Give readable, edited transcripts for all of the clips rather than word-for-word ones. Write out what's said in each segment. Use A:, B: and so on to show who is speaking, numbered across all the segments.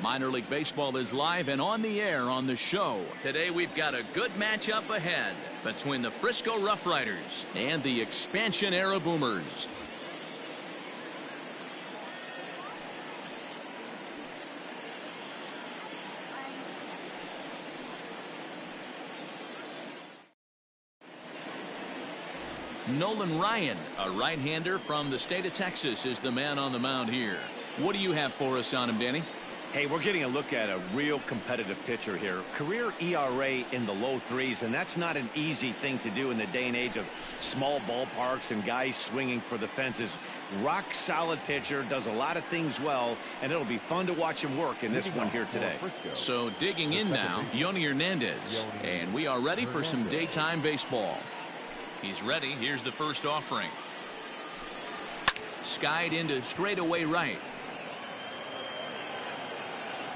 A: Minor League Baseball is live and on the air on the show. Today we've got a good matchup ahead between the Frisco Rough Riders and the expansion era Boomers. Nolan Ryan, a right-hander from the state of Texas, is the man on the mound here. What do you have for us on him, Danny?
B: Hey, we're getting a look at a real competitive pitcher here. Career ERA in the low threes, and that's not an easy thing to do in the day and age of small ballparks and guys swinging for the fences. Rock solid pitcher, does a lot of things well, and it'll be fun to watch him work in this one here today.
A: So digging in now, Yoni Hernandez, and we are ready for some daytime baseball. He's ready. Here's the first offering. Skied into straightaway right.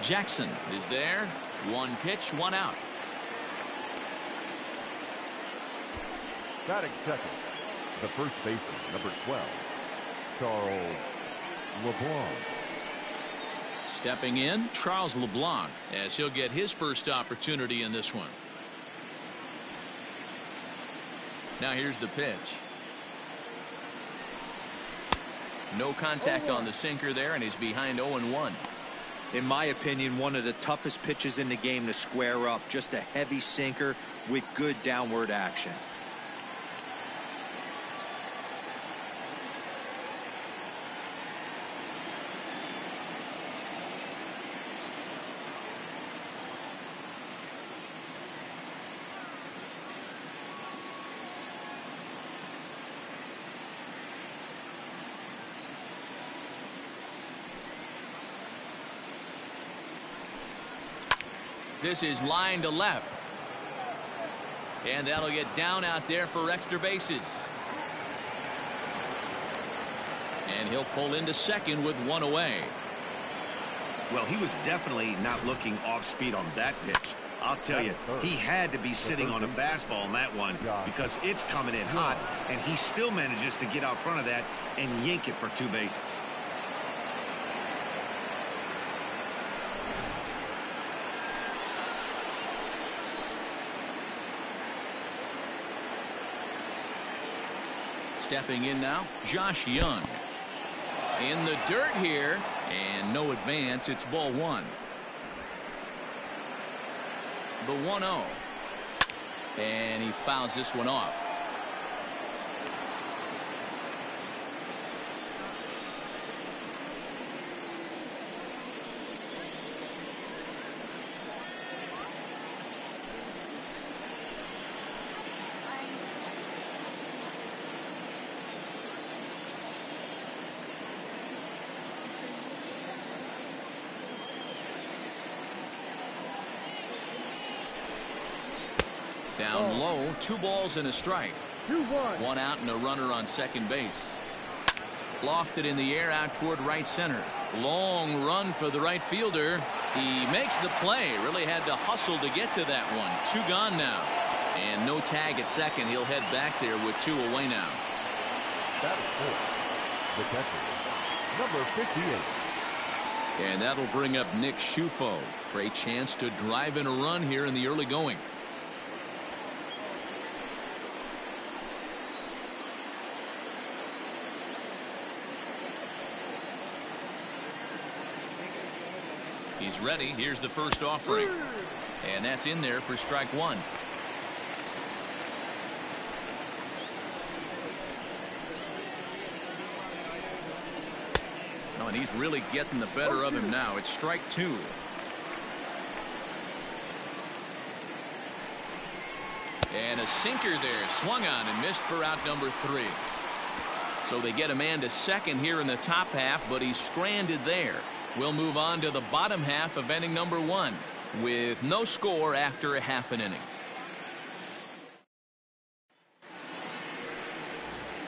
A: Jackson is there. One pitch, one out.
C: Batting second, the first baseman, number 12, Charles LeBlanc.
A: Stepping in, Charles LeBlanc, as he'll get his first opportunity in this one. Now here's the pitch. No contact on the sinker there, and he's behind 0-1.
D: In my opinion, one of the toughest pitches in the game to square up. Just a heavy sinker with good downward action.
A: This is line to left. And that'll get down out there for extra bases. And he'll pull into second with one away.
B: Well, he was definitely not looking off speed on that pitch. I'll tell you, he had to be sitting on a fastball on that one because it's coming in hot, and he still manages to get out front of that and yank it for 2 bases.
A: Stepping in now, Josh Young. In the dirt here, and no advance. It's ball 1. The 1-0. And he fouls this one off. Down low, 2 balls and a strike.
C: 2-1.
A: 1 out and a runner on second base. Lofted in the air out toward right center. Long run for the right fielder. He makes the play. Really had to hustle to get to that one. 2 gone now. And no tag at second. He'll head back there with 2 away now.
C: That is 4. The catcher, number 58.
A: And that'll bring up Nick Schufo. Great chance to drive in a run here in the early going. He's ready. Here's the first offering. And that's in there for strike 1. Oh, and he's really getting the better of him now. It's strike 2. And a sinker there. Swung on and missed for out number 3. So they get a man to second here in the top half, but he's stranded there. We'll move on to the bottom half of inning number 1 with no score after a half an inning.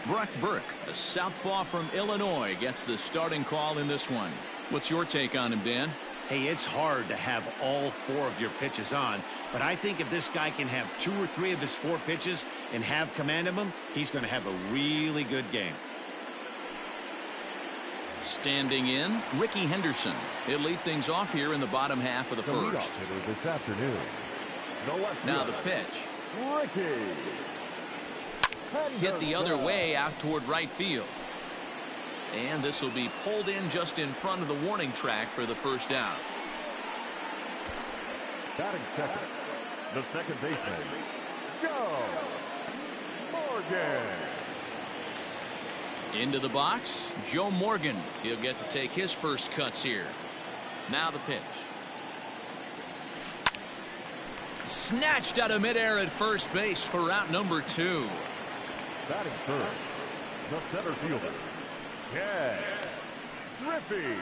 A: Brock Burke, a southpaw from Illinois, gets the starting call in this one. What's your take on him, Dan?
B: Hey, it's hard to have all 4 of your pitches on, but I think if this guy can have 2 or 3 of his 4 pitches and have command of them, he's going to have a really good game.
A: Standing in, Ricky Henderson. He'll lead things off here in the bottom half of the
C: The leadoff
A: first.
C: hitter this afternoon. The left
A: Now the
C: fielder,
A: pitch.
C: Ricky
A: Hit the other
C: Henderson.
A: way out toward right field. And this will be pulled in just in front of the warning track for the first out.
C: Batting second, the second baseman, Joe Morgan.
A: Into the box, Joe Morgan. He'll get to take his first cuts here. Now the pitch. Snatched out of midair at first base for out number 2.
C: Batting third, the center fielder, Ken Griffey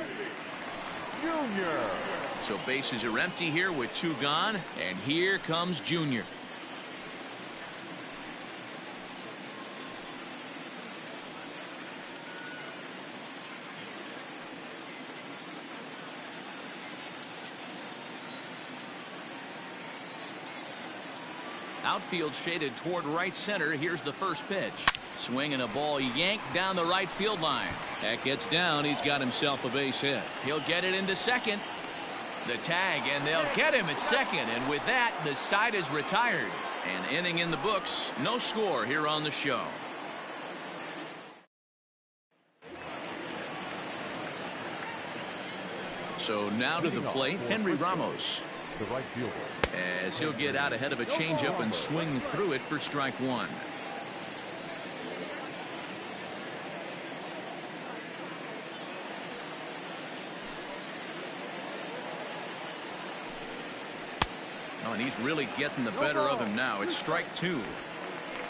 C: Jr.
A: So bases are empty here with 2 gone, and here comes Junior. Outfield shaded toward right center. Here's the first pitch. Swinging a ball yanked down the right field line. That gets down. He's got himself a base hit. He'll get it into second. The tag, and they'll get him at second. And with that, the side is retired. An inning in the books. No score here on the show. So now to the plate, Henry Ramos.
C: The right fielder.
A: As he'll get out ahead of a changeup and swing through it for strike 1. Oh, and he's really getting the better of him now. It's strike 2.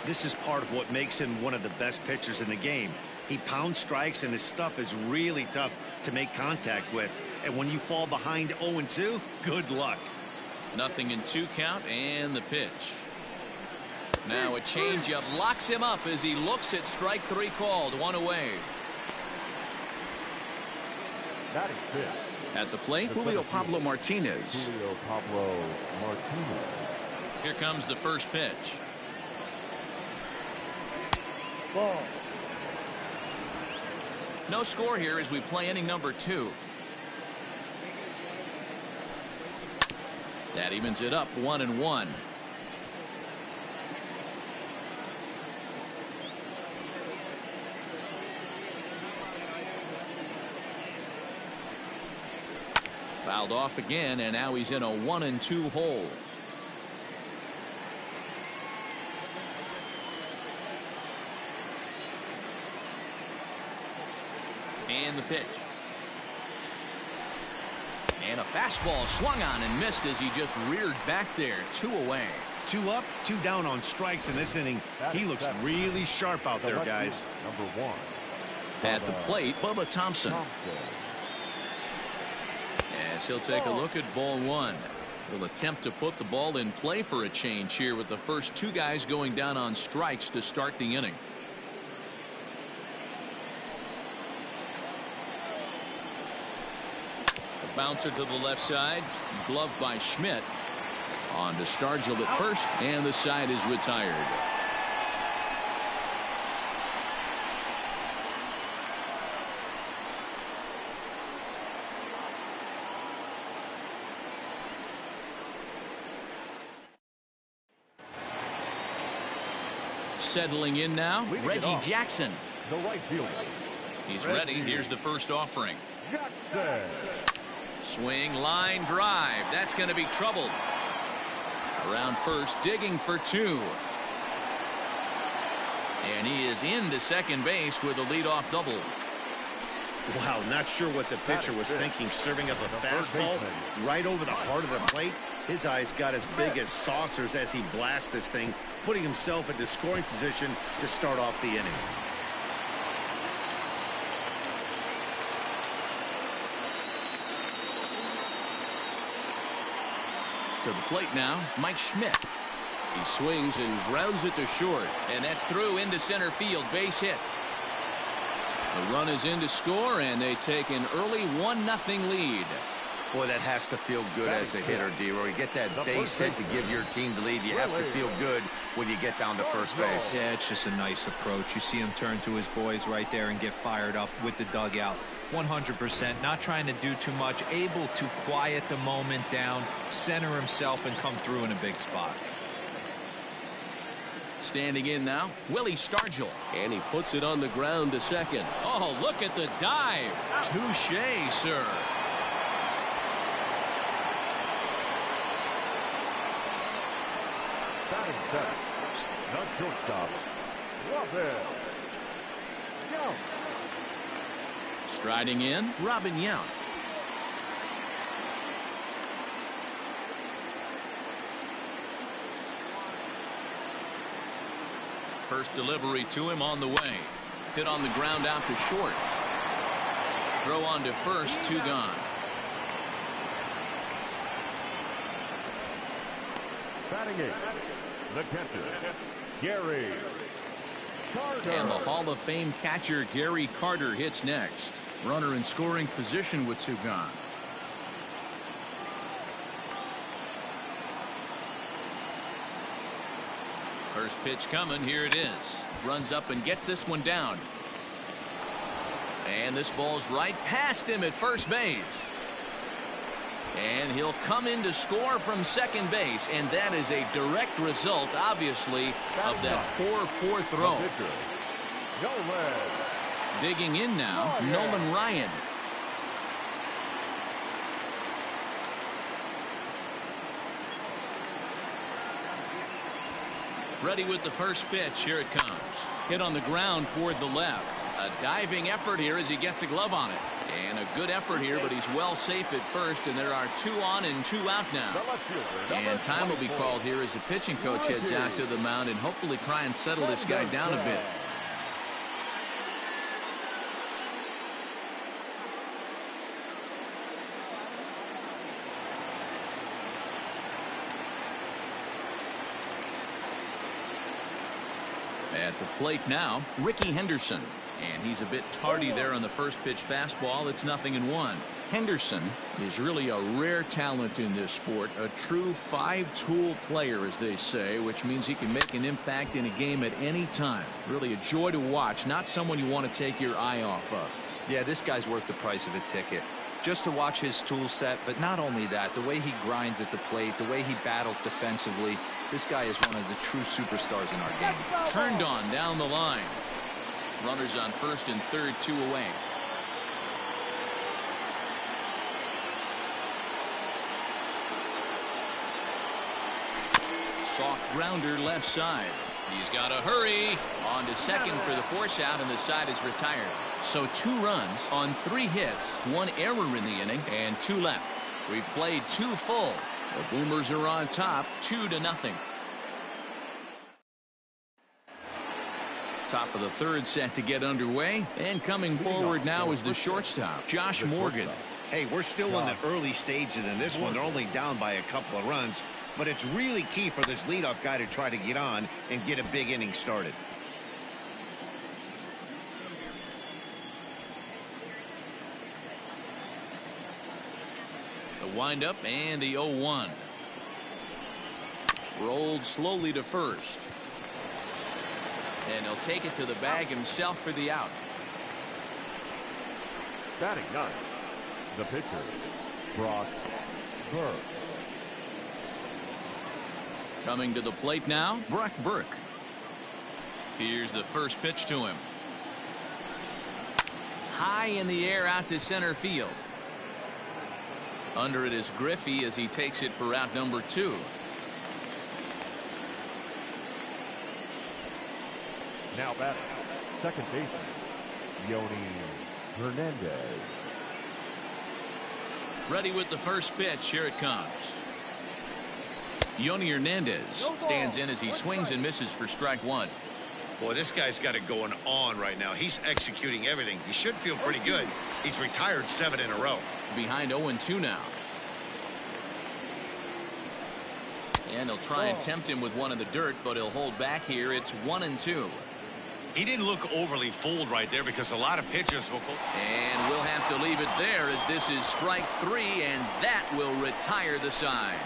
B: This is part of what makes him one of the best pitchers in the game. He pounds strikes, and his stuff is really tough to make contact with. And when you fall behind 0-2, good luck.
A: Nothing in 2 count, and the pitch. Now a changeup locks him up as he looks at strike 3 called. 1 away.
C: Batting fifth,
A: At the plate,
C: the
A: Julio
C: center
A: Pablo
C: fielder,
A: Martinez.
C: Julio Pablo Martinez.
A: Here comes the first pitch.
C: Ball.
A: No score here as we play inning number 2. That evens it up 1-1. Fouled off again, and now he's in a 1-2 hole. And the pitch. And a fastball swung on and missed as he just reared back there. 2 away.
B: 2 up, 2 down on strikes in this inning. He looks really sharp out there, guys.
C: Number 1.
A: At the plate, Bubba Thompson. As he'll take a look at ball 1. He'll attempt to put the ball in play for a change here with the first 2 guys going down on strikes to start the inning. A bouncer to the left side, gloved by Schmidt. On to Stargell at first, and the side is retired. Settling in now, Reggie Jackson.
C: The right fielder.
A: He's ready. Here's the first offering.
C: Jackson.
A: Swing, line drive. That's going to be troubled. Around first, digging for 2. And he is into second base with a leadoff double.
B: Wow, not sure what the pitcher was thinking, serving up a fastball right over the heart of the plate. His eyes got as big as saucers as he blasts this thing, putting himself into scoring position to start off the inning.
A: To the plate now, Mike Schmidt. He swings and grounds it to short, and that's through into center field. Base hit. The run is in to score, and they take an early 1-0 lead.
B: Boy, that has to feel good as a hitter, D-Roy. You get that base hit to give your team the lead. You have to feel good when you get down to first base.
D: Yeah, it's just a nice approach. You see him turn to his boys right there and get fired up with the dugout. 100%, not trying to do too much, able to quiet the moment down, center himself, and come through in a big spot.
A: Standing in now, Willie Stargell. And he puts it on the ground to second. Oh, look at the dive. Touché, sir.
C: Batting center, the shortstop, Robin Yount.
A: Striding in, Robin Yount. First delivery to him on the way. Hit on the ground out to short. Throw on to first, 2 gone.
C: Batting 8, the catcher, Gary Carter.
A: And the Hall of Fame catcher Gary Carter hits next. Runner in scoring position with 2 gone. First pitch coming. Here it is. Runs up and gets this one down. And this ball's right past him at first base. And he'll come in to score from second base. And that is a direct result, obviously, of that poor throw. Digging in now, Nolan Ryan. Ready with the first pitch. Here it comes. Hit on the ground toward the left. A diving effort here as he gets a glove on it. And a good effort here, but he's well safe at first, and there are 2 on and 2 out now. And time will be called here as the pitching coach heads out to the mound and hopefully try and settle this guy down a bit. At the plate now, Rickey Henderson. And he's a bit tardy there on the first pitch fastball. It's 0-1. Henderson is really a rare talent in this sport. A true 5-tool player, as they say, which means he can make an impact in a game at any time. Really a joy to watch. Not someone you want to take your eye off of.
D: Yeah, this guy's worth the price of a ticket. Just to watch his tool set, but not only that, the way he grinds at the plate, the way he battles defensively, this guy is one of the true superstars in our game.
A: Turned on down the line. Runners on first and third, 2 away. Soft grounder left side. He's got to hurry. On to second for the force out, and the side is retired. So 2 runs on 3 hits, 1 error in the inning, and 2 left. We've played 2 full. The Boomers are on top, 2-0. Top of the third set to get underway, and coming forward now is the shortstop, Josh Morgan.
B: Hey, we're still in the early stages in this one. They're only down by a couple of runs, but it's really key for this leadoff guy to try to get on and get a big inning started.
A: The windup and the 0-1. Rolled slowly to first. And he'll take it to the bag himself for the out.
C: Batting 9, the pitcher, Brock Burke.
A: Coming to the plate now, Brock Burke. Here's the first pitch to him. High in the air out to center field. Under it is Griffey as he takes it for out number 2.
C: Now batting, second baseman, Yoni Hernandez.
A: Ready with the first pitch. Here it comes. Yoni Hernandez stands in as he swings and misses for strike 1.
B: Boy, this guy's got it going on right now. He's executing everything. He should feel pretty good. He's retired 7 in a row.
A: Behind 0-2 now. And he'll try and tempt him with one in the dirt, but he'll hold back here. It's 1-2.
B: He didn't look overly fooled right there because a lot of pitchers will.
A: And we'll have to leave it there as this is strike 3, and that will retire the side.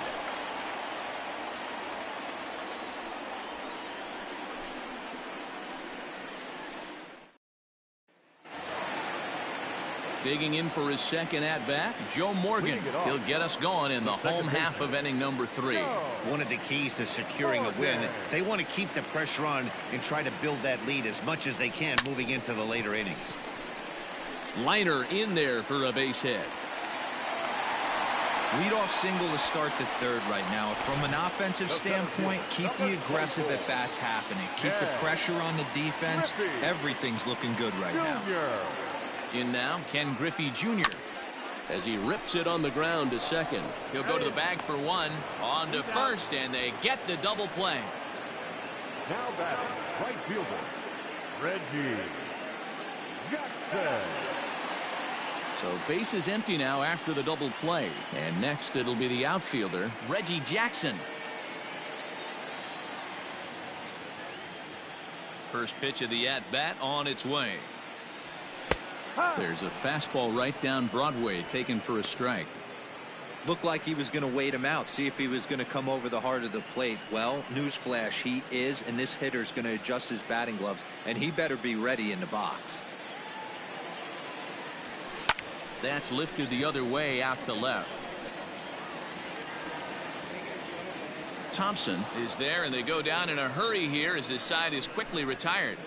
A: Digging in for his second at-bat, Joe Morgan. He'll get us going in the home half of inning number 3.
B: One of the keys to securing a win, they want to keep the pressure on and try to build that lead as much as they can moving into the later innings.
A: Liner in there for a base hit.
D: Leadoff single to start the third right now. From an offensive standpoint, keep the aggressive at-bats happening. Keep the pressure on the defense. Everything's looking good right now.
A: In now, Ken Griffey Jr. as he rips it on the ground to second. He'll go to the bag for one. On to first, and they get the double play.
C: Now batting, right fielder, Reggie Jackson.
A: So base is empty now after the double play. And next it'll be the outfielder, Reggie Jackson. First pitch of the at-bat on its way. There's a fastball right down Broadway taken for a strike.
D: Looked like he was going to wait him out, see if he was going to come over the heart of the plate. Well, newsflash, he is, and this hitter's going to adjust his batting gloves, and he better be ready in the box.
A: That's lifted the other way out to left. Thompson is there, and they go down in a hurry here as his side is quickly retired.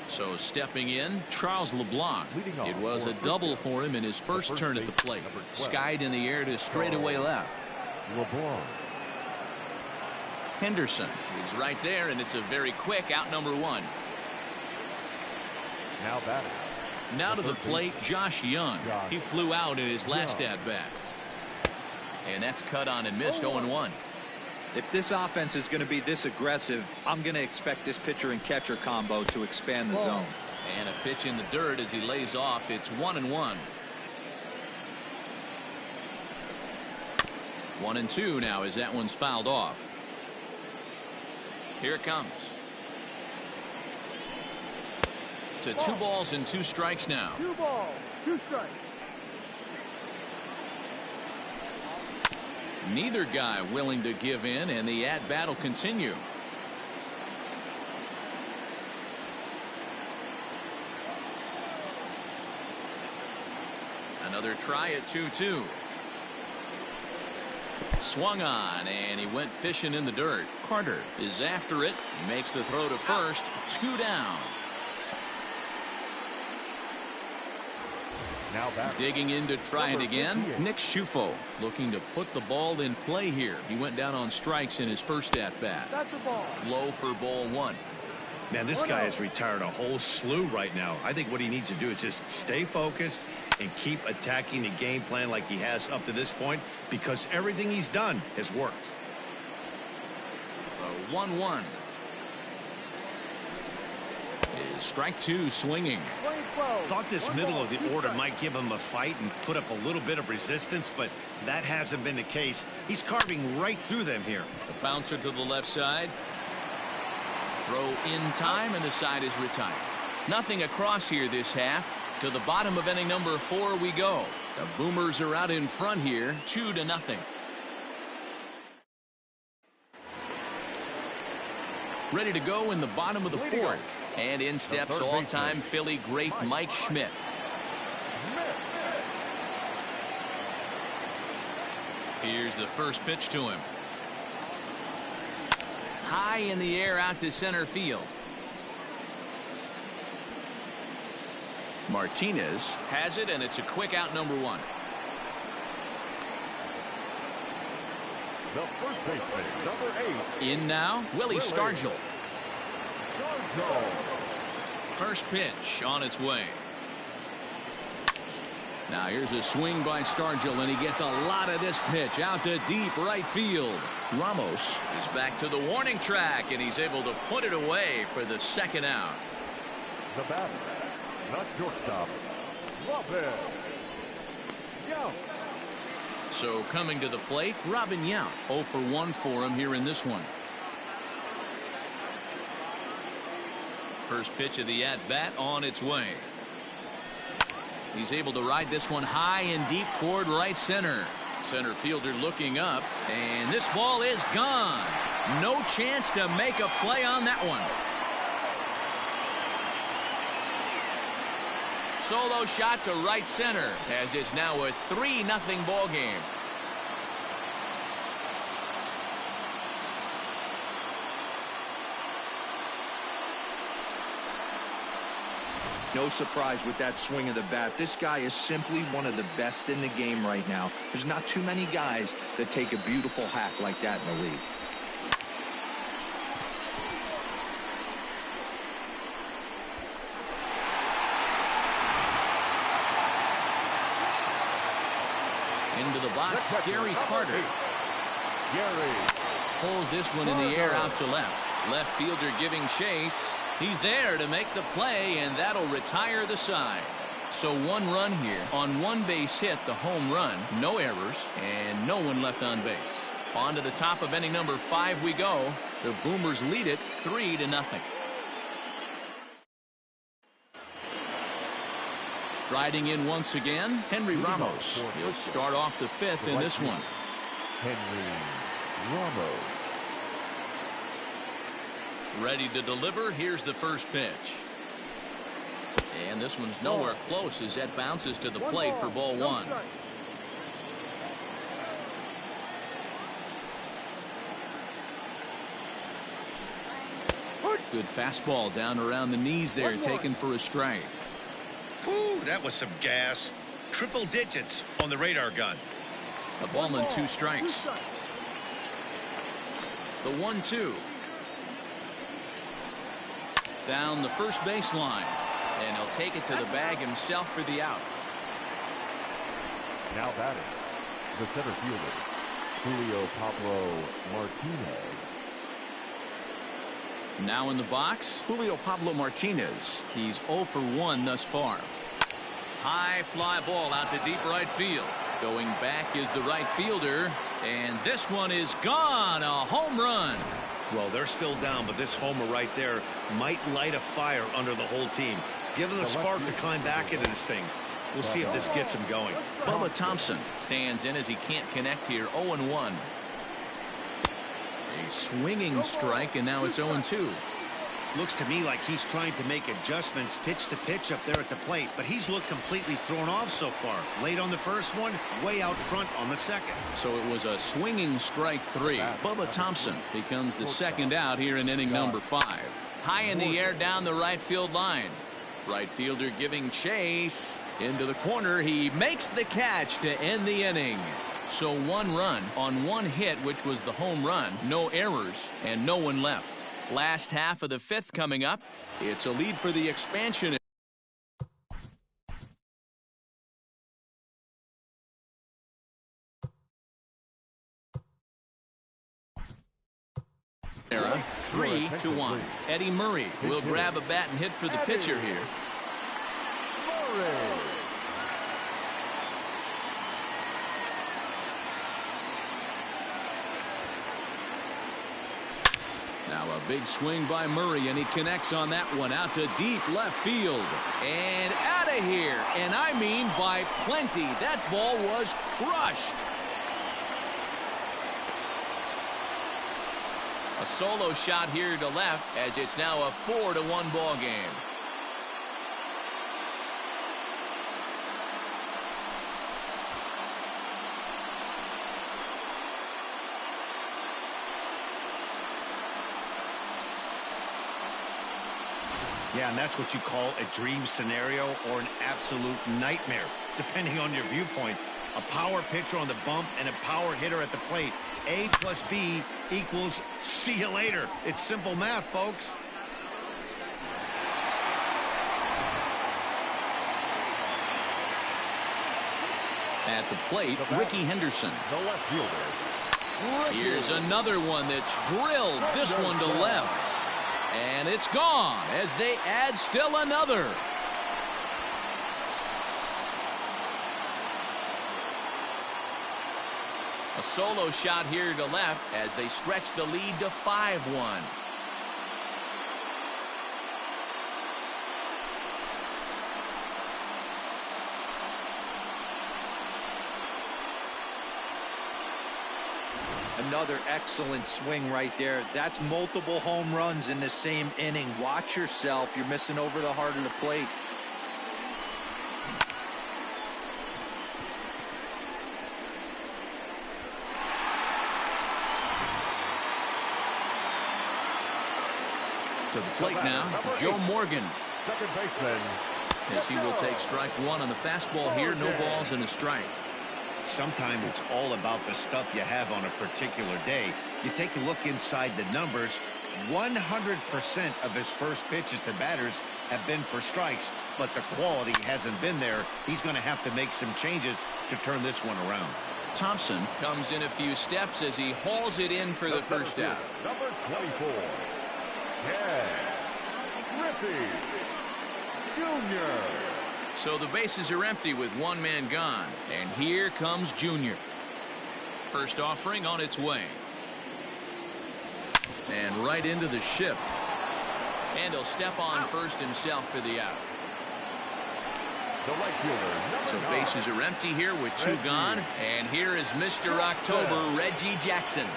A: So stepping in, Charles LeBlanc. It was a double for him in his first turn at the plate. Skied in the air to straightaway left.
C: LeBlanc.
A: Henderson is right there, and it's a very quick out number 1.
C: Now batting.
A: Now to the plate, Josh Young. He flew out in his last at-bat. And that's cut on and missed 0-1.
D: If this offense is going to be this aggressive, I'm going to expect this pitcher and catcher combo to expand the zone.
A: And a pitch in the dirt as he lays off. It's 1-1. 1-2 now as that one's fouled off. Here it comes. To 2 balls and 2 strikes now.
C: 2 balls, 2 strikes.
A: Neither guy willing to give in, and the at-bat will continue. Another try at 2-2. Swung on, and he went fishing in the dirt. Carter is after it. He makes the throw to first. 2 down.
C: Now back.
A: Digging in to try it again. Nick Schufo looking to put the ball in play here. He went down on strikes in his first at-bat.
C: That's a ball.
A: Low for ball 1.
B: Man, this guy has retired a whole slew right now. I think what he needs to do is just stay focused and keep attacking the game plan like he has up to this point, because everything he's done has worked.
A: 1-1. Is strike 2 swinging.
B: Thought this middle of the order might give him a fight and put up a little bit of resistance, but that hasn't been the case. He's carving right through them here.
A: A bouncer to the left side. Throw in time, and the side is retired. Nothing across here this half. To the bottom of inning number 4 we go. The Boomers are out in front here, 2-0. Ready to go in the bottom of the 4th. And in steps all-time Philly great Mike Schmidt. Here's the first pitch to him. High in the air out to center field. Martinez has it, and it's a quick out number 1.
C: The first baseman, number 8.
A: In now, Willie Stargell.
C: Stargell.
A: First pitch on its way. Now here's a swing by Stargell, and he gets a lot of this pitch out to deep right field. Ramos is back to the warning track, and he's able to put it away for the second out.
C: The batter, not shortstop, Lopez. Young.
A: So coming to the plate, Robin Yount. 0 for 1 for him here in this one. First pitch of the at-bat on its way. He's able to ride this one high and deep toward right center. Center fielder looking up, and this ball is gone. No chance to make a play on that one. Solo shot to right center, as it's now a 3-0 ball game.
D: No surprise with that swing of the bat. This guy is simply one of the best in the game right now. There's not too many guys that take a beautiful hack like that in the league.
A: Into the box, Gary Carter.
C: Gary
A: Pulls this one in the air out to left. Left fielder giving chase. He's there to make the play, and that'll retire the side. So 1 run here on 1 base hit, the home run. No errors, and no one left on base. On to the top of inning number 5 we go. The Boomers lead it 3-0. Striding in once again, Henry Ramos. He'll start off the 5th in this one.
C: Henry Ramos.
A: Ready to deliver. Here's the first pitch. And this one's nowhere close as that bounces to the plate for ball 1. Good fastball down around the knees there, taken for a strike.
B: Whew, that was some gas. Triple digits on the radar gun.
A: A ball and 2 strikes. The 1-2. Down the first baseline, and he'll take it to the bag himself for the out.
C: Now batting, the center fielder, Julio Pablo Martinez.
A: Now in the box, Julio Pablo Martinez. He's 0 for 1 thus far. High fly ball out to deep right field. Going back is the right fielder, and this one is gone. A home run.
B: Well, they're still down, but this homer right there might light a fire under the whole team. Give them a spark to climb back into this thing. We'll see if this gets him going.
A: Bubba Thompson stands in as he can't connect here. 0-1. A swinging strike, and now it's 0-2.
B: Looks to me like he's trying to make adjustments pitch to pitch up there at the plate, but he's looked completely thrown off so far. Late on the first one, way out front on the second.
A: So it was a swinging strike 3. Bubba Thompson becomes the second out here in inning number 5. High in the air down the right field line. Right fielder giving chase into the corner. He makes the catch to end the inning. So 1 run on 1 hit, which was the home run. No errors and no one left. Last half of the 5th coming up. It's a lead for the expansion. Era 3-1. Eddie Murray will grab a bat and hit for the pitcher here.
C: Murray.
A: Now a big swing by Murray, and he connects on that one out to deep left field. And out of here. And I mean by plenty. That ball was crushed. A solo shot here to left as it's now a 4-1 ball game.
B: Yeah, and that's what you call a dream scenario or an absolute nightmare, depending on your viewpoint. A power pitcher on the bump and a power hitter at the plate. A plus B equals see you later. It's simple math, folks.
A: At the plate, Ricky Henderson.
C: The left fielder.
A: Here's another one that's drilled this one to left. And it's gone as they add still another. A solo shot here to left as they stretch the lead to 5-1.
D: Another excellent swing right there. That's multiple home runs in the same inning. Watch yourself. You're missing over the heart of the plate.
A: To the plate now, Joe Morgan.
C: Second baseman.
A: As he will take strike one on the fastball here. No balls and a strike.
B: Sometimes it's all about the stuff you have on a particular day. You take a look inside the numbers. 100% of his first pitches to batters have been for strikes, but the quality hasn't been there. He's going to have to make some changes to turn this one around.
A: Thompson comes in a few steps as he hauls it in for the first out.
C: Number 24. Ken Griffey Jr.
A: So the bases are empty with one man gone. And here comes Junior. First offering on its way. And right into the shift. And he'll step on first himself for the out.
C: The right fielder,
A: So
C: number 9.
A: bases are empty here with two gone. And here is Mr. October, Reggie Jackson.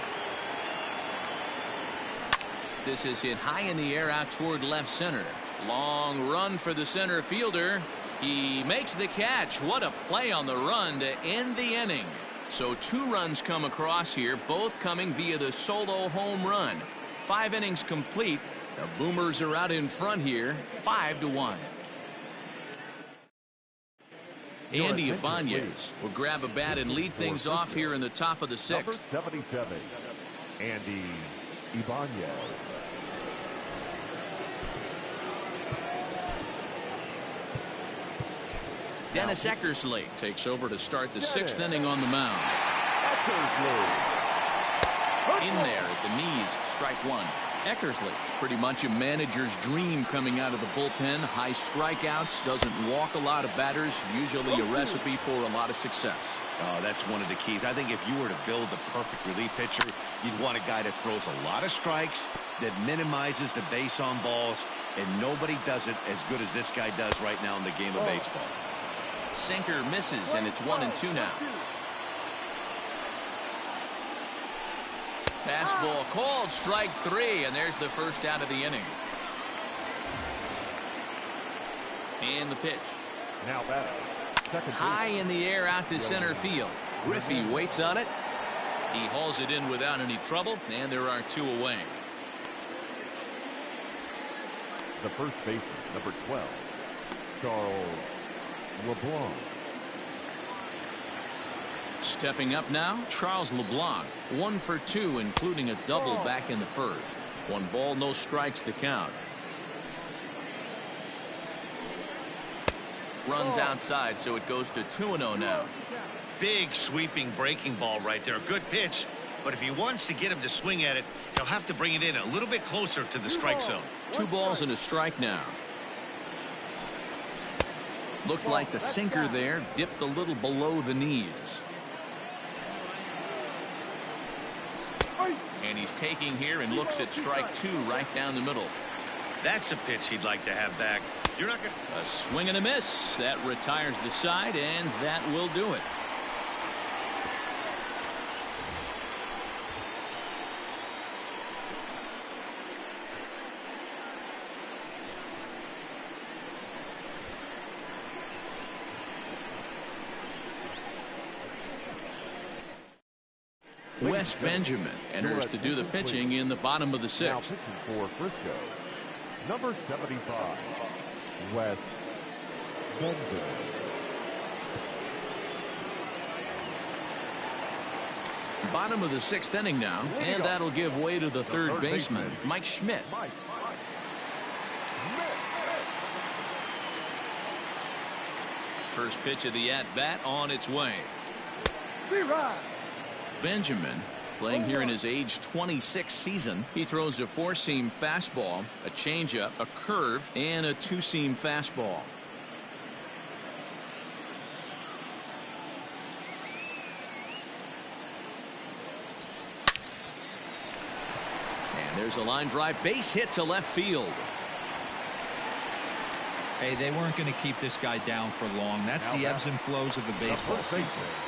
A: This is hit high in the air out toward left center. Long run for the center fielder. He makes the catch. What a play on the run to end the inning. So 2 runs come across here, both coming via the solo home run. 5 innings complete. The Boomers are out in front here, 5-1. Andy Ibanez will grab a bat and lead things off here in the top of the 6th.
C: Number 77. Andy Ibanez.
A: Dennis Eckersley takes over to start the 6th inning on the mound. In there at the knees, strike one. Eckersley is pretty much a manager's dream coming out of the bullpen. High strikeouts, doesn't walk a lot of batters, usually a recipe for a lot of success.
B: Oh, that's one of the keys. I think if you were to build a perfect relief pitcher, you'd want a guy that throws a lot of strikes, that minimizes the base on balls, and nobody does it as good as this guy does right now in the game of baseball.
A: Sinker misses, and it's 1-2 now. Fastball called, strike 3, and there's the first out of the inning. And the pitch.
C: Now batter. Second
A: High in the air out to center field. Griffey waits on it. He hauls it in without any trouble, and there are 2 away.
C: The first baseman, number 12, Charles LeBlanc.
A: Stepping up now, Charles LeBlanc. 1 for 2, including a double back in the first. 1 ball, no strikes to count. Runs outside, so it goes to 2-0 now.
B: Big sweeping breaking ball right there. Good pitch, but if he wants to get him to swing at it, he'll have to bring it in a little bit closer to the strike zone.
A: 2 balls and a strike now. Looked like the sinker there dipped a little below the knees. And he's taking here and looks at strike 2 right down the middle.
B: That's a pitch he'd like to have back. You're not going to...
A: A swing and a miss. That retires the side, and that will do it. Wes Benjamin enters to do the pitching in the bottom of the 6th.
C: Now pitching for Frisco, number 75, Wes Benjamin.
A: Bottom of the 6th inning now, and that'll give way to the third baseman, Mike Schmidt. First pitch of the at-bat on its way. Benjamin playing here in his age 26 season. He throws a 4-seam fastball, a changeup, a curve, and a 2-seam fastball. There's a line drive base hit to left field.
D: Hey, they weren't going to keep this guy down for long. That's the ebbs and flows of a baseball season.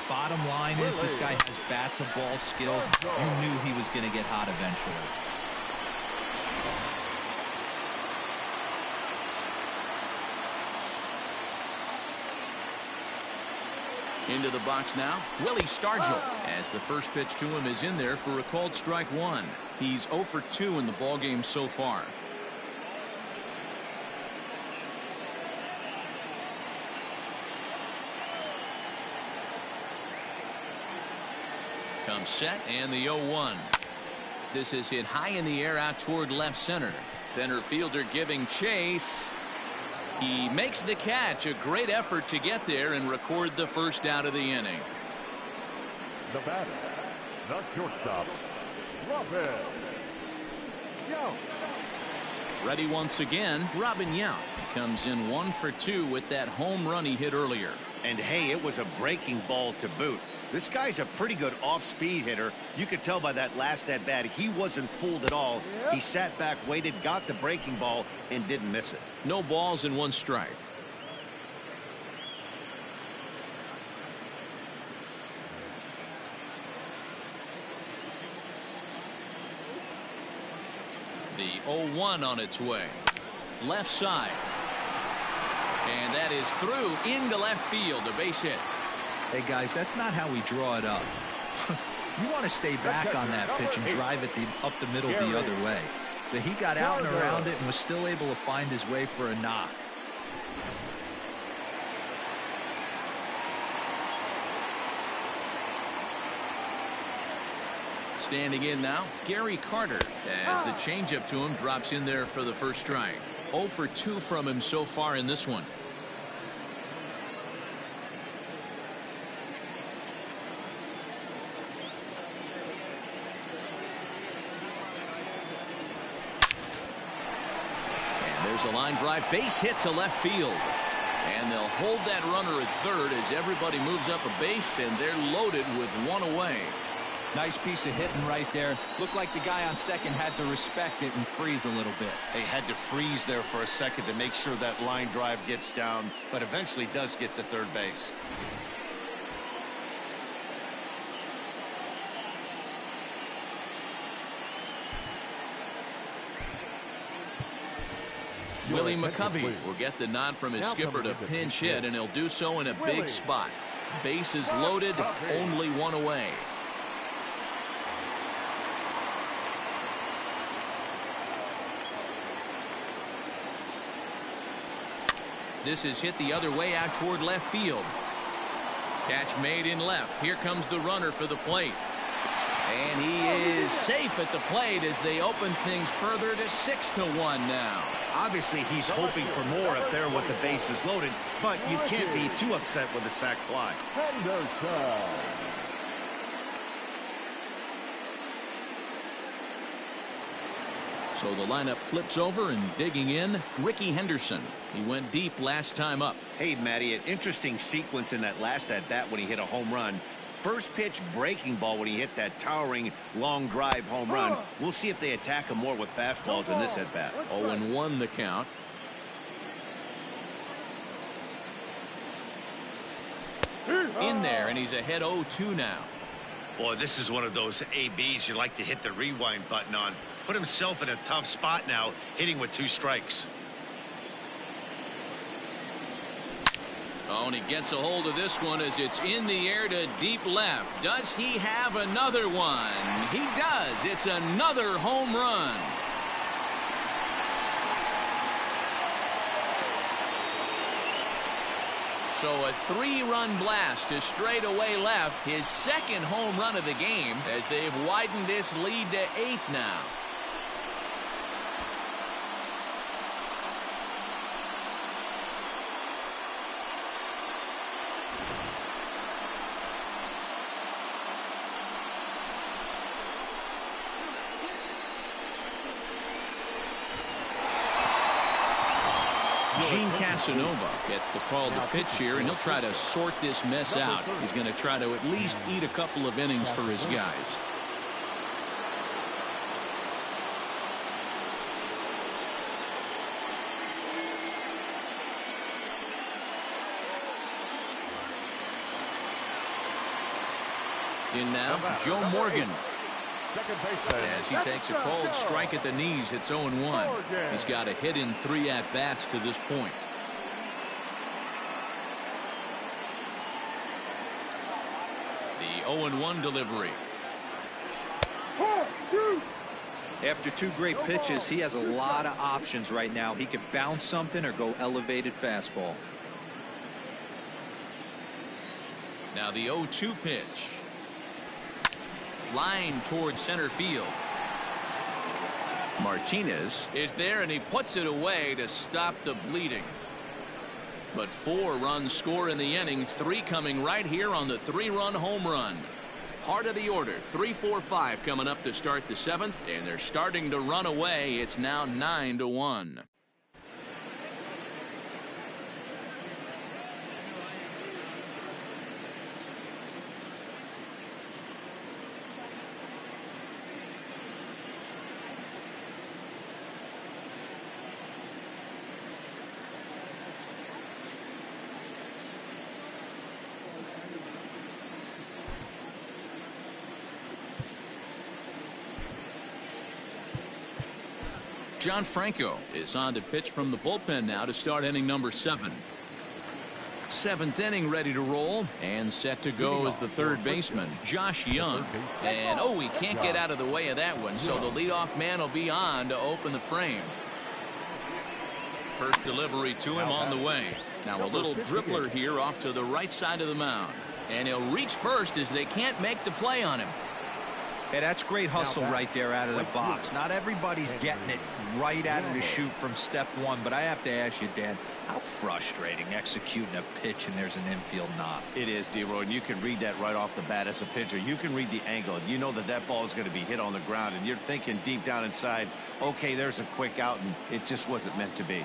D: Bottom line is this guy has bat-to-ball skills. You knew he was going to get hot eventually.
A: Into the box now, Willie Stargell, as the first pitch to him is in there for a called strike one. He's 0 for 2 in the ballgame so far. Comes set and the 0-1. This is hit high in the air out toward left center. Center fielder giving chase. He makes the catch. A great effort to get there and record the first out of the inning.
C: The batter, the shortstop, Robin Yount.
A: Ready once again, Robin Yount comes in 1 for 2 with that home run he hit earlier.
B: And hey, it was a breaking ball to boot. This guy's a pretty good off-speed hitter. You could tell by that last at-bat he wasn't fooled at all. He sat back, waited, got the breaking ball, and didn't miss it.
A: No balls and 1 strike. The 0-1 on its way. Left side. And that is through into left field. A base hit.
D: Hey, guys, that's not how we draw it up. You want to stay back on that pitch and drive it up the middle the other way. But he got out and around it and was still able to find his way for a knock.
A: Standing in now, Gary Carter, as the changeup to him drops in there for the first strike. 0 for 2 from him so far in this one. There's a line drive base hit to left field. And they'll hold that runner at third as everybody moves up a base, and they're loaded with 1 away.
D: Nice piece of hitting right there. Looked like the guy on second had to respect it and freeze a little bit.
B: They had to freeze there for a second to make sure that line drive gets down, but eventually does get to third base.
A: Willie McCovey will get the nod from his skipper to pinch hit, and he'll do so in a big spot. Bases loaded, only 1 away. This is hit the other way out toward left field. Catch made in left. Here comes the runner for the plate. And he is safe at the plate as they open things further to 6-1 now.
B: Obviously, he's hoping for more up there with the bases loaded, but you can't be too upset with a sac fly.
A: So the lineup flips over, and digging in, Rickey Henderson. He went deep last time up.
B: Hey, Matty, an interesting sequence in that last at-bat when he hit a home run. First pitch breaking ball when he hit that towering long drive home run. We'll see if they attack him more with fastballs in this at-bat.
A: 0-1 the count. In there, and he's ahead 0-2 now.
B: Boy, this is one of those ABs you like to hit the rewind button on. Put himself in a tough spot now, hitting with 2 strikes.
A: Oh, and he gets a hold of this one as it's in the air to deep left. Does he have another one? He does. It's another home run. So a 3-run blast to straightaway left. His second home run of the game as they've widened this lead to 8 now. Gene Casanova gets the call to pitch here, and he'll try to sort this mess out. He's going to try to at least eat a couple of innings for his guys. In now, Joe Morgan.
C: Second baseman.
A: As he takes a cold strike at the knees, it's 0-1. He's got a hit in 3 at-bats to this point. The 0-1 delivery.
D: After 2 great pitches, he has a lot of options right now. He could bounce something or go elevated fastball.
A: Now the 0-2 pitch. Line towards center field. Martinez is there, and he puts it away to stop the bleeding. But 4 runs score in the inning, 3 coming right here on the 3-run home run. Heart of the order, 3-4-5 coming up to start the 7th, and they're starting to run away. It's now 9-1. John Franco is on to pitch from the bullpen now to start inning number 7. 7th inning ready to roll and set to go as the third baseman, Josh Young. And he can't get out of the way of that one, so the leadoff man will be on to open the frame. First delivery to him on the way. Now a little dribbler here off to the right side of the mound. And he'll reach first as they can't make the play on him.
D: Hey, that's great hustle right there out of the box. Not everybody's getting it right out of the chute from step 1, but I have to ask you, Dan, how frustrating executing a pitch and there's an infield knock.
B: It is, D-Roy, and you can read that right off the bat as a pitcher. You can read the angle. You know that that ball is going to be hit on the ground, and you're thinking deep down inside, okay, there's a quick out, and it just wasn't meant to be.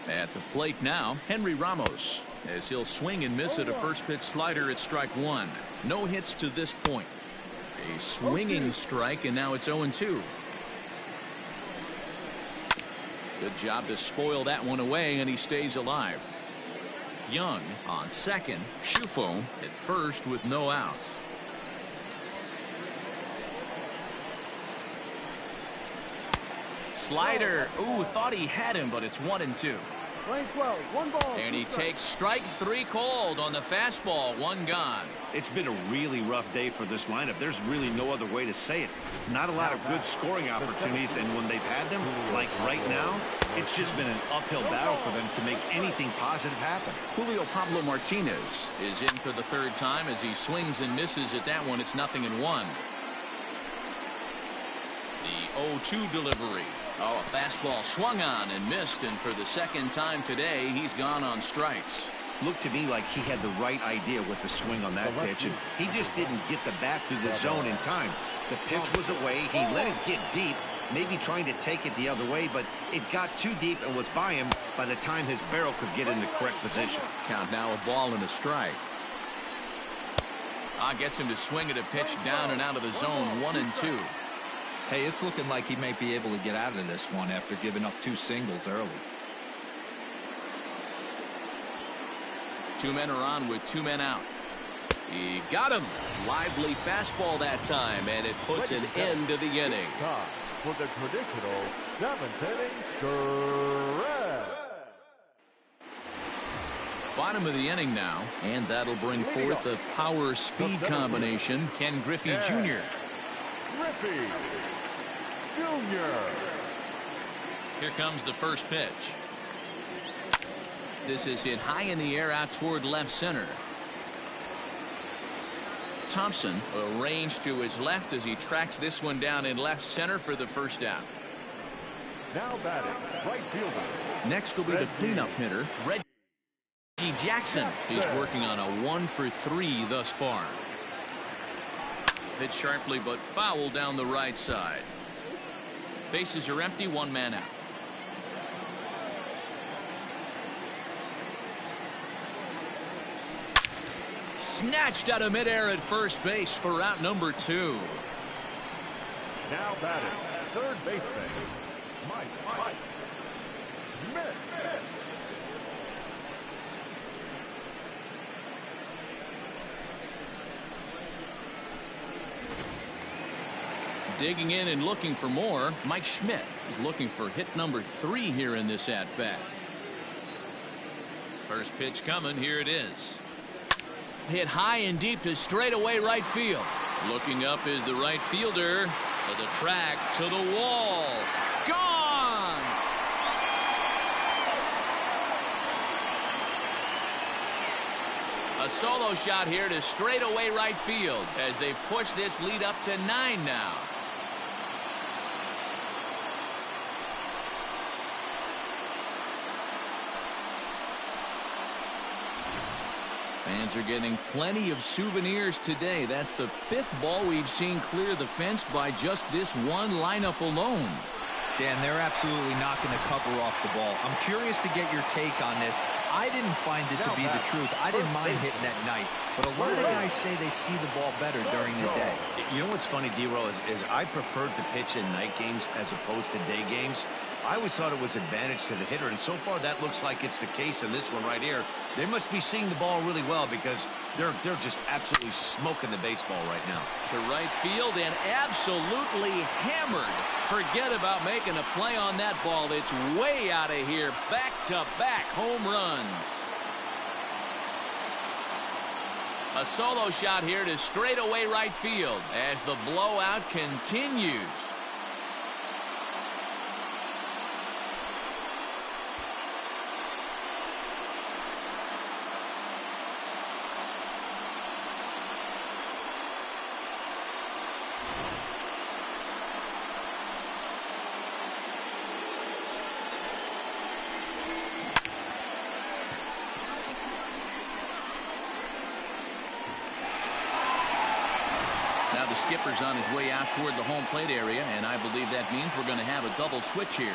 A: At the plate now, Henry Ramos, as he'll swing and miss at a first pitch slider at strike 1. No hits to this point. A swinging strike, and now it's 0-2. Good job to spoil that one away, and he stays alive. Young on second, Schufo at first with no outs. Slider, thought he had him, but it's 1-2.
E: Lane 12, 1 ball.
A: And he takes strike 3 called on the fastball, 1 gone.
B: It's been a really rough day for this lineup. There's really no other way to say it. Not a lot of good scoring opportunities, and when they've had them, like right now, it's just been an uphill battle for them to make anything positive happen.
A: Julio Pablo Martinez is in for the 3rd time as he swings and misses at that one. It's 0-1. The 0-2 delivery. A fastball swung on and missed, and for the 2nd time today, he's gone on strikes.
B: Looked to me like he had the right idea with the swing on that pitch, and he just didn't get the bat through the zone in time. The pitch was away. He let it get deep, maybe trying to take it the other way, but it got too deep and was by him by the time his barrel could get in the correct position.
A: Count now, a ball and a strike. Gets him to swing at a pitch down and out of the zone. 1-2.
D: Hey, it's looking like he may be able to get out of this one after giving up 2 singles early.
A: 2 men are on with 2 men out. He got him. Lively fastball that time, and it puts an end to the inning.
C: Time for the traditional 7th inning stretch.
A: Bottom of the inning now, and that'll bring forth the power-speed combination. Ken Griffey Jr.
C: Griffey Jr.
A: Here comes the first pitch. This is hit high in the air out toward left center. Thompson arranged to his left as he tracks this one down in left center for the first out.
C: Now batting, right fielder.
A: Next will be the cleanup hitter, Reggie Jackson. He's working on a 1-for-3 thus far. Hit sharply but foul down the right side. Bases are empty, 1 man out. Snatched out of midair at first base for out number 2.
C: Now batting, third baseman, Mike Schmidt.
A: Digging in and looking for more. Mike Schmidt is looking for hit number 3 here in this at-bat. First pitch coming. Here it is. Hit high and deep to straightaway right field. Looking up is the right fielder. To the track, to the wall. Gone! A solo shot here to straightaway right field as they've pushed this lead up to 9 now. Fans are getting plenty of souvenirs today. That's the 5th ball we've seen clear the fence by just this one lineup alone.
D: Dan, they're absolutely not going to cover off the ball. I'm curious to get your take on this. I didn't find it to be the truth. I didn't mind hitting at night. But a lot of guys say they see the ball better during the day.
B: You know what's funny, D-Roll, is I preferred to pitch in night games as opposed to day games. I always thought it was advantage to the hitter, and so far that looks like it's the case in this one right here. They must be seeing the ball really well because they're just absolutely smoking the baseball right now.
A: To right field and absolutely hammered. Forget about making a play on that ball. It's way out of here. Back-to-back home runs. A solo shot here to straightaway right field as the blowout continues. Now the skipper's on his way out toward the home plate area, and I believe that means we're going to have a double switch here.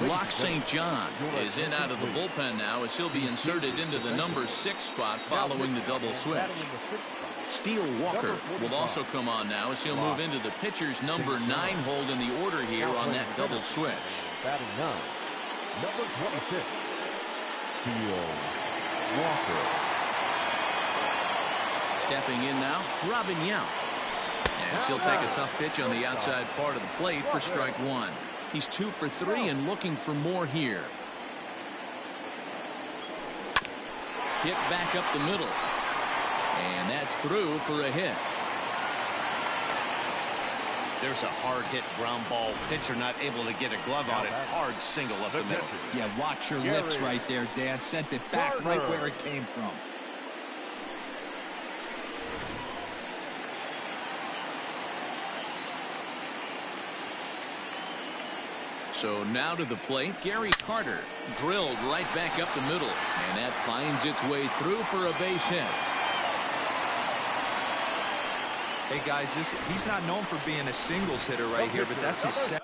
A: Locke St. John is in out of the bullpen now as he'll be inserted into the number 6 spot following the double switch. Steele Walker will also come on now as he'll move into the pitcher's number 9 hold in the order here on that double switch.
C: Batting 9, number 26, Steele Walker.
A: Stepping in now, Robin Yount. And he'll take a tough pitch on the outside part of the plate for strike 1. He's 2 for 3 and looking for more here. Hit back up the middle. And that's through for a hit.
B: There's a hard hit ground ball. Pitcher not able to get a glove on it. Hard single up the middle.
D: Yeah, watch your lips right there, Dan. Sent it back right where it came from.
A: So now to the plate, Gary Carter drilled right back up the middle, and that finds its way through for a base hit.
D: Hey guys, he's not known for being a singles hitter right here, but that's his second.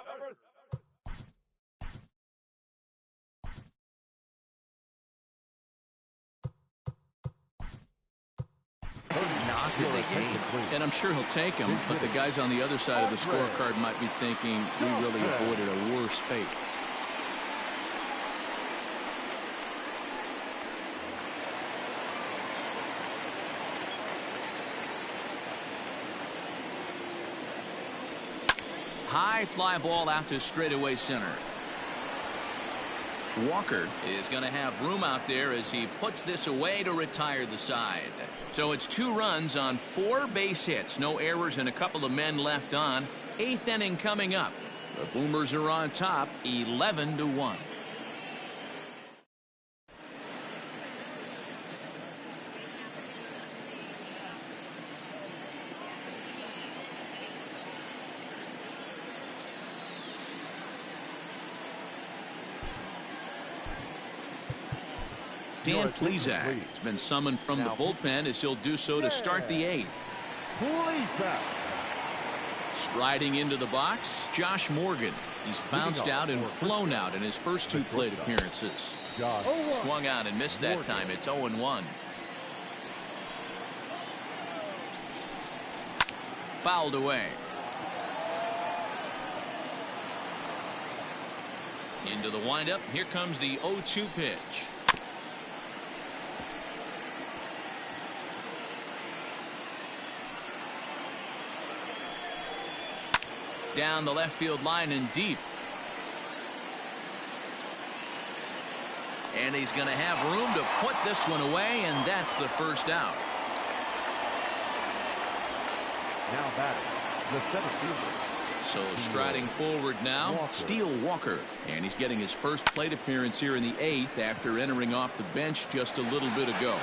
A: I'm sure he'll take him, but the guys on the other side of the scorecard might be thinking we really avoided a worse fate. High fly ball out to straightaway center. Walker is going to have room out there as he puts this away to retire the side. So it's 2 runs on 4 base hits. No errors and a couple of men left on. 8th inning coming up. The Boomers are on top 11-1. Dan Plesac has been summoned from the bullpen as he'll do so to start the 8th. Striding into the box, Josh Morgan. He's bounced out and flown out in his first 2 plate appearances. Swung out and missed that time. It's 0-1. Fouled away. Into the windup. Here comes the 0-2 pitch. Down the left field line and deep. And he's going to have room to put this one away, and that's the first out.
C: Now batting, the center fielder.
A: So striding forward now, Steele Walker. And he's getting his first plate appearance here in the 8th after entering off the bench just a little bit ago.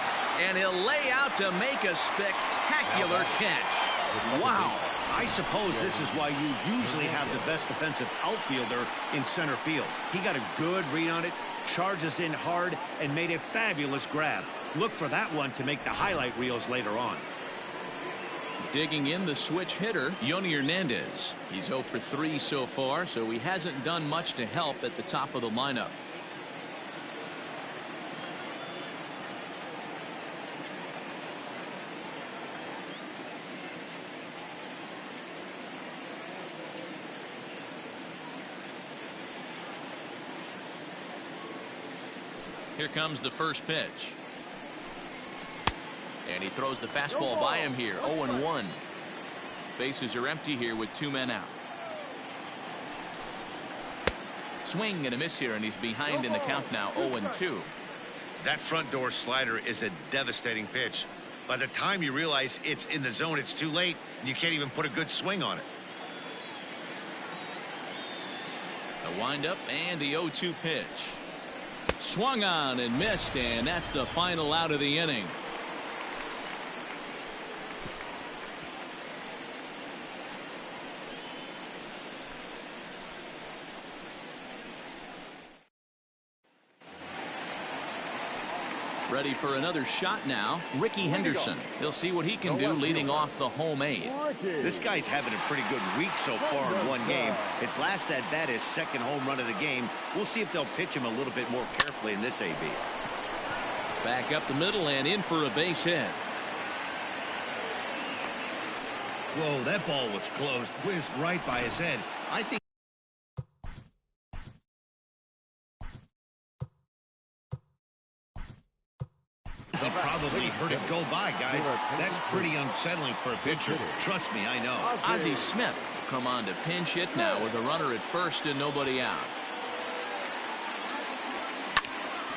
A: And he'll lay out to make a spectacular catch. Wow.
B: I suppose this is why you usually have the best defensive outfielder in center field. He got a good read on it, charges in hard, and made a fabulous grab. Look for that one to make the highlight reels later on.
A: Digging in the switch hitter, Yoni Hernandez. He's 0 for 3 so far, so he hasn't done much to help at the top of the lineup. Here comes the first pitch. And he throws the fastball by him here. 0-1. Bases are empty here with 2 men out. Swing and a miss here, and he's behind in the count now. 0-2.
B: That front door slider is a devastating pitch. By the time you realize it's in the zone, it's too late, and you can't even put a good swing on it.
A: The windup and the 0-2 pitch. Swung on and missed, and that's the final out of the inning. Ready for another shot now, Ricky Henderson. He'll see what he can do leading off the home 8th.
B: This guy's having a pretty good week so far in one game. His last at bat is second home run of the game. We'll see if they'll pitch him a little bit more carefully in this AB.
A: Back up the middle and in for a base hit.
B: Whoa, that ball was close. Whizzed right by his head. I think he probably heard it go by, guys. That's pretty unsettling for a pitcher. Trust me, I know.
A: Ozzie Smith will come on to pinch hit now with a runner at first and nobody out.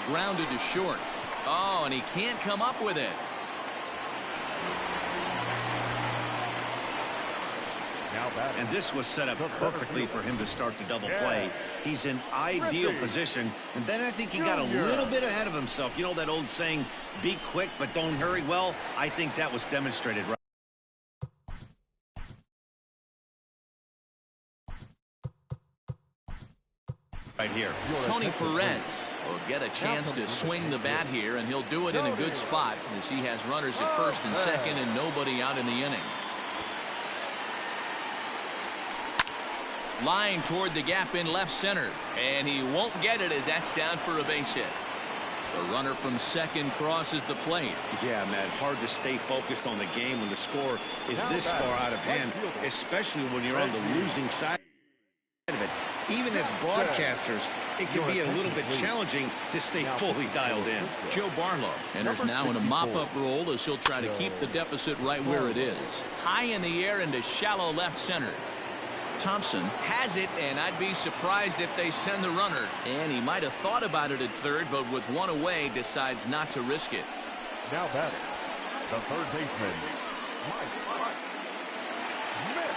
A: Grounded to short. Oh, and he can't come up with it.
B: And this was set up perfectly for him to start the double play. He's in ideal position. And then I think he got a little bit ahead of himself. You know that old saying, be quick but don't hurry? Well, I think that was demonstrated right here.
A: Tony Perez will get a chance to swing the bat here, and he'll do it in a good spot as he has runners at first and second and nobody out in the inning. Line toward the gap in left center, and he won't get it as that's down for a base hit. The runner from second crosses the plate.
B: Yeah, Matt, hard to stay focused on the game when the score is this far out of hand, especially when you're on the losing side of it. Even as broadcasters, it can be a little bit challenging to stay fully dialed in.
A: Joe Barlow enters now in a mop-up role as he'll try to keep the deficit right where it is. High in the air into shallow left center. Thompson has it, and I'd be surprised if they send the runner. And he might have thought about it at third, but with one away, decides not to risk it.
C: Now batting, the third baseman, Mike Schmidt.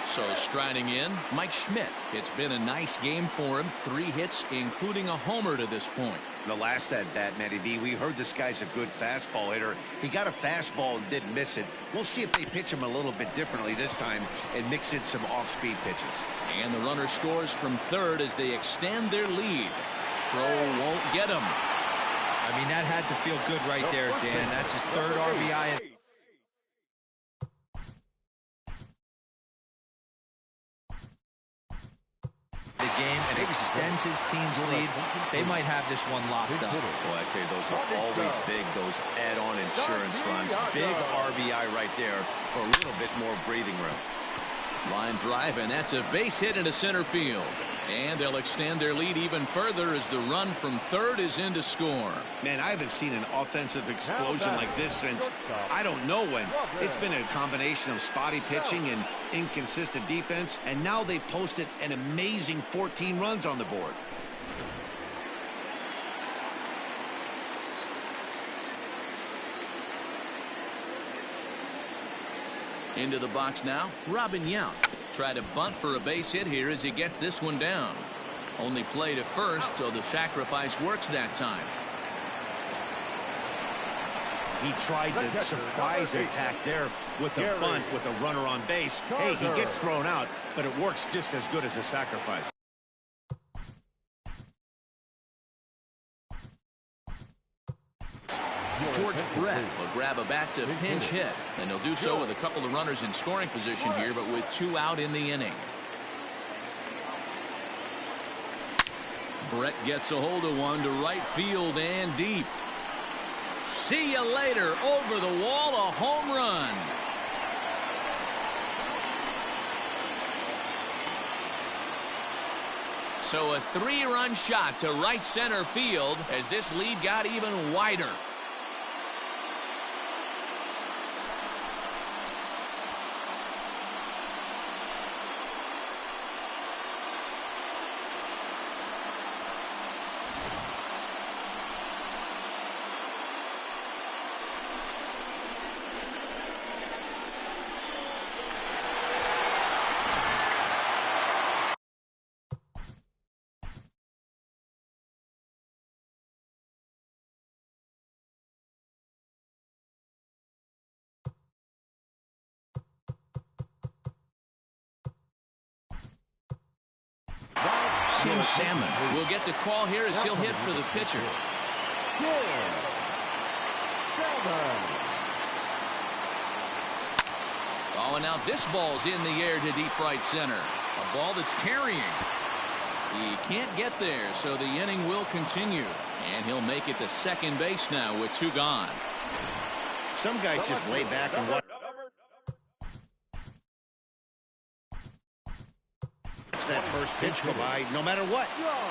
A: So striding in, Mike Schmidt. It's been a nice game for him. 3 hits, including a homer to this point.
B: The last at bat, Matty V, we heard this guy's a good fastball hitter. He got a fastball and didn't miss it. We'll see if they pitch him a little bit differently this time and mix in some off-speed pitches.
A: And the runner scores from third as they extend their lead. Throw won't get him.
D: I mean, that had to feel good right there, Dan. That's his third RBI. The game and extends his team's lead. They might have this one locked up.
B: Well, I tell you, those are always big, those add-on insurance runs. Big RBI right there for a little bit more breathing room.
A: Line drive, and that's a base hit into center field. And they'll extend their lead even further as the run from third is in to score.
B: Man, I haven't seen an offensive explosion like this since I don't know when. It's been a combination of spotty pitching and inconsistent defense, and now they posted an amazing 14 runs on the board.
A: Into the box now, Robin Yount. Try to bunt for a base hit here as he gets this one down. Only play to first, so the sacrifice works that time.
B: He tried the surprise attack there with the bunt with a runner on base. Hey, he gets thrown out, but it works just as good as a sacrifice.
A: George Brett will grab a bat to pinch hit, and he'll do so with a couple of runners in scoring position here, but with 2 out in the inning. Brett gets a hold of one to right field and deep. See you later. Over the wall, a home run. So a 3-run shot to right center field as this lead got even wider. Tim Salmon will get the call here as he'll hit for the pitcher. Oh, and now this ball's in the air to deep right center. A ball that's carrying. He can't get there, so the inning will continue. And he'll make it to second base now with 2 gone.
B: Some guys just lay back and watch that first pitch go by, no matter what.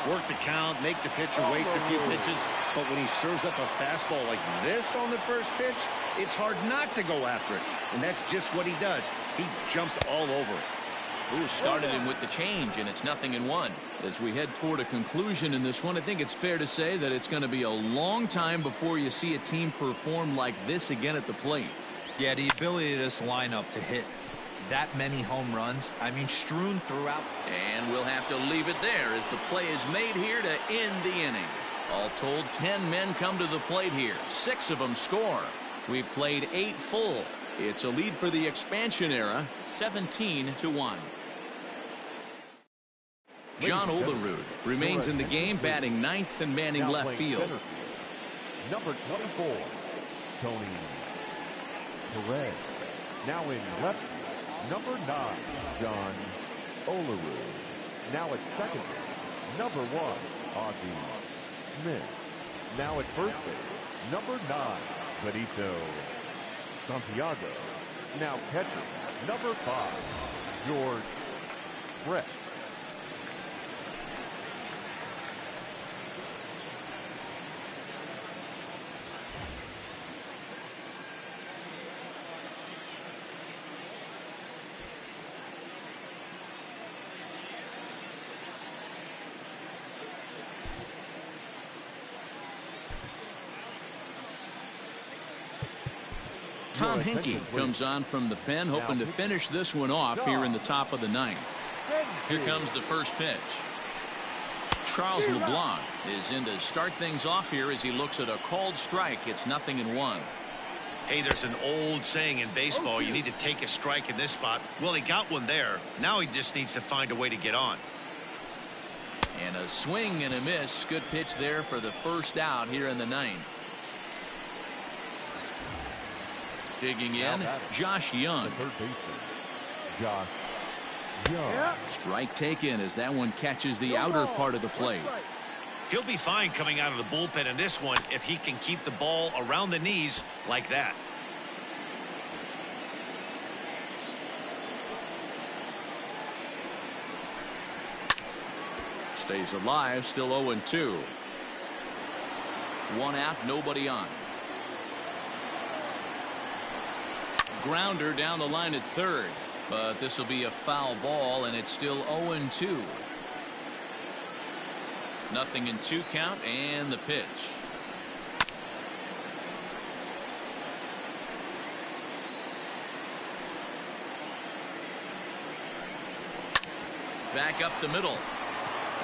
B: Work the count, make the pitcher waste a few pitches, but when he serves up a fastball like this on the first pitch, it's hard not to go after it, and that's just what he does. He jumped all over it.
A: Ooh, started him with the change, and it's 0-1. As we head toward a conclusion in this one, I think it's fair to say that it's going to be a long time before you see a team perform like this again at the plate.
D: Yeah, the ability of this lineup to hit that many home runs, I mean, strewn throughout.
A: And we'll have to leave it there as the play is made here to end the inning. All told, 10 men come to the plate here. 6 of them score. We've played 8 full. It's a lead for the expansion era, 17-1. John Olerud remains in the game, batting 9th and manning left field.
C: Number 24, Tony Perez. Now in left, number 9, John Olerud. Now at second base, number 1, Ozzie Smith. Now at first base, number 9, Benito Santiago. Now catcher, number 5, George Brett.
A: Tom Hinkie comes on from the pen, hoping to finish this one off here in the top of the 9th. Here comes the first pitch. Charles LeBlanc is in to start things off here as he looks at a called strike. It's 0-1.
B: Hey, there's an old saying in baseball, you need to take a strike in this spot. Well, he got one there. Now he just needs to find a way to get on.
A: And a swing and a miss. Good pitch there for the first out here in the 9th. Digging in, Josh Young.
C: The third baseman, Josh Young.
A: Strike taken as that one catches the outer part of the plate.
B: He'll be fine coming out of the bullpen in this one if he can keep the ball around the knees like that.
A: Stays alive, still 0-2. 1 out, nobody on. Grounder down the line at third, but this will be a foul ball, and it's still 0-2. 0-2 count, and the pitch. Back up the middle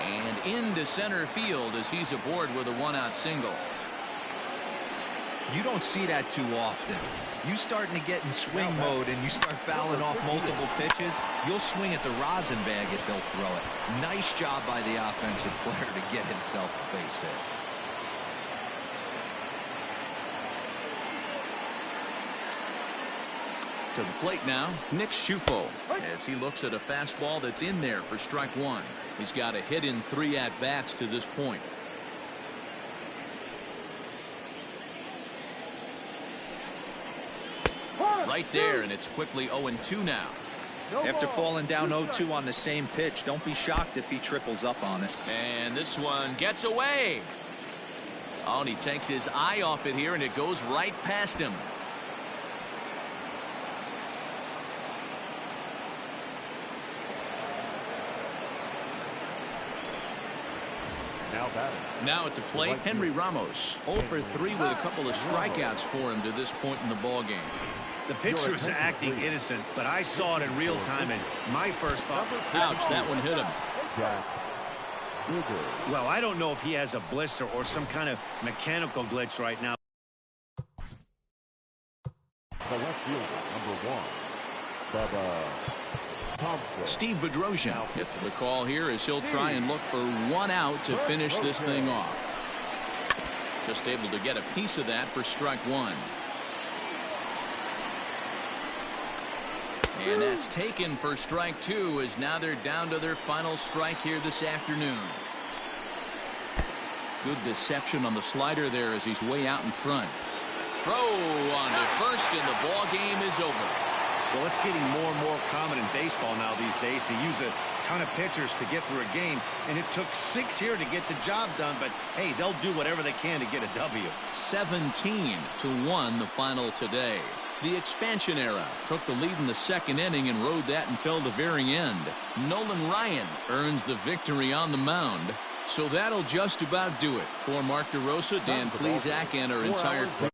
A: and into center field as he's aboard with a 1-out single.
D: You don't see that too often. You starting to get in swing mode and you start fouling off multiple pitches, you'll swing at the rosin bag if they'll throw it. Nice job by the offensive player to get himself a base hit.
A: To the plate now, Nick Schufo, as he looks at a fastball that's in there for strike 1. He's got a hit in 3 at-bats to this point. Right there, and it's quickly 0-2 now.
D: After falling down 0-2 on the same pitch, don't be shocked if he triples up on it.
A: And this one gets away. Oh, and he takes his eye off it here, and it goes right past him. Now at the plate, Henry Ramos. 0 for 3 with a couple of strikeouts for him to this point in the ball game.
B: The pitcher was acting innocent, but I saw it in real time, and my first thought,
A: ouch, that one hit him.
B: Well, I don't know if he has a blister or some kind of mechanical glitch right now.
C: The left fielder, number 1, Bubba Thompson.
A: Steve Bedrosian gets the call here as he'll try and look for 1 out to finish this thing off. Just able to get a piece of that for strike 1. And that's taken for strike 2, as now they're down to their final strike here this afternoon. Good deception on the slider there as he's way out in front. Throw on to first, and the ball game is over.
B: Well, it's getting more and more common in baseball now these days to use a ton of pitchers to get through a game, and it took 6 here to get the job done, but hey, they'll do whatever they can to get a W.
A: 17-1 the final today. The expansion era took the lead in the 2nd inning and rode that until the very end. Nolan Ryan earns the victory on the mound. So that'll just about do it. For Mark DeRosa, Dan Plesac, and our entire crew.